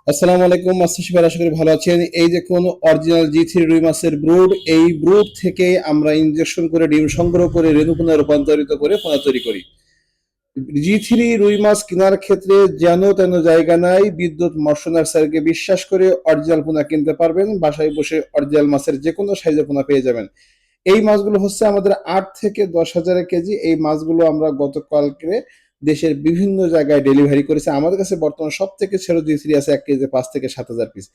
আসসালামু আলাইকুম, master cipher, আশা করি ভালো আছেন। এই যে কোন অরিজিনাল জি3 রুই মাছের ব্রুড, এই ব্রুড থেকে আমরা ইনজেকশন করে ডিম সংগ্রহ করে রেণুপোনায় রূপান্তরিত করে পোনা তৈরি করি। জি3 রুই মাছ কেনার ক্ষেত্রে যেন তেন জায়গা নাই, বিদ্যুৎ মৎস্য নার্সারিকে বিশ্বাস করে অরিজিনাল পোনা কিনতে পারবেন। বাসায় বসে অরিজিনাল মাছের যে কোনো সাইজের পোনা পেয়ে যাবেন। এই মাছগুলো হচ্ছে আমাদের 8 থেকে 10 হাজার কেজি। এই মাছগুলো আমরা গতকালকে দেশের বিভিন্ন জায়গায় ডেলিভারি করেছি। আমাদের কাছে বর্তমান সব থেকে ছেড়ে জি3 আছে 1 কেজি 5 থেকে 7 হাজার পিস।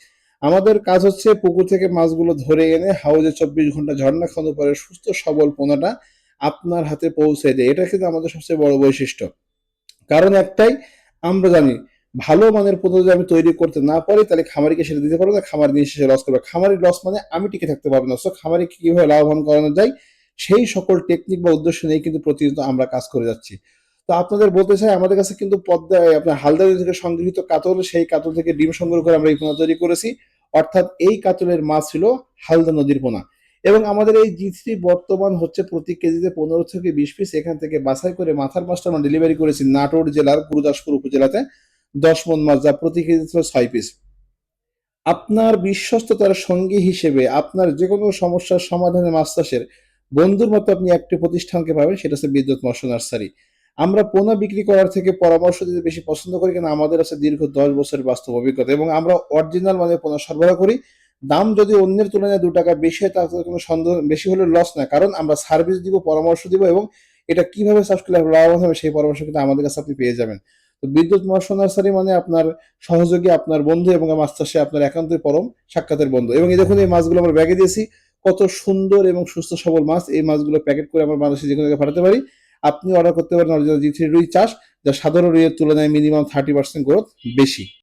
আমাদের কাজ হচ্ছে পুকুর থেকে মাছগুলো ধরে এনে হাউজে 24 ঘন্টা ঝর্ণা খাওয়ানোর পরে সুস্থ সবল পোনাটা আপনার হাতে পৌঁছে দেয়। এটা কিন্তু আমাদের সবচেয়ে বড় বৈশিষ্ট্য। কারণ একটাই, আমরা জানি ভালো মানের পণ্য যদি আমি তৈরি করতে না পারি তাহলে খামারিকে সেটা দিতে পারবো না, খামার দিন শেষে লস করবে। খামারির লস মানে আমি টিকে থাকতে পারবো না। সো খামারিকে কিভাবে লাভবান করানো যায় সেই সকল টেকনিক বা উদ্দেশ্য নিয়ে কিন্তু প্রতিনিয়ত আমরা কাজ করে যাচ্ছি। তো আপনাদের বলতে চাই, আমাদের কাছে কিন্তু পদ্মায় আপনার হালদা নদী থেকে সংগৃহীত কাতল, সেই কাতল থেকে ডিম সংগ্রহ করে আমরা এই পোনা তৈরি করেছি। অর্থাৎ এই কাতলের মাছ ছিল হালদা নদীর পোনা। এবং আমাদের এই জি3 বর্তমান হচ্ছে প্রতি কেজিতে 15 থেকে 20 পিস। এখান থেকে বাছাই করে মাথার মাছটা আমরা ডেলিভারি করেছি নাটোর জেলার গুরুদাসপুর উপজেলাতে 10 মণ মাছ, যা প্রতি কেজিতে 6 পিস। আপনার বিশ্বস্ততার সঙ্গী হিসেবে আপনার যে কোনো সমস্যার সমাধানে মাছ চাষের বন্ধুর মতো আপনি একটি প্রতিষ্ঠানকে পাবেন, সেটা হচ্ছে বিদ্যুৎ মৎস্য নার্সারি। আমরা পোনা বিক্রি করার থেকে পরামর্শ দিতে বেশি পছন্দ করি, কেন আমাদের আছে দীর্ঘ 10 বছরের বাস্তব অভিজ্ঞতা এবং আমরা অরিজিনাল মানে পোনা সরবরাহ করি। দাম যদি অন্যের তুলনায় 2 টাকা বেশি হয় তাতে কোনো সন্দেহ, বেশি হলে লস না, কারণ আমরা সার্ভিস দিব, পরামর্শ দিব এবং এটা কিভাবে চাষ করলে লাভবান হবে সেই পরামর্শ কিন্তু আমাদের কাছে আপনি পেয়ে যাবেন। তো বিদ্যুৎ মৎস্য নার্সারি মানে আপনার সহযোগী, আপনার বন্ধু এবং মাছ চাষে আপনার একান্তই পরম সাক্ষাতের বন্ধু। এবং এই দেখুন, এই মাছগুলো আমরা ব্যাগে দিয়েছি। কত সুন্দর এবং সুস্থ সবল মাছ। এই মাছগুলো প্যাকেট করে আমরা বাংলাদেশে যে কোনো জায়গায় পাঠাতে পারি। আপনি অর্ডার করতে পারেন অরিজিনাল জি3 রুই চাষ, যা সাধারণ রুইয়ের তুলনায় মিনিমাম 30% গ্রোথ বেশি।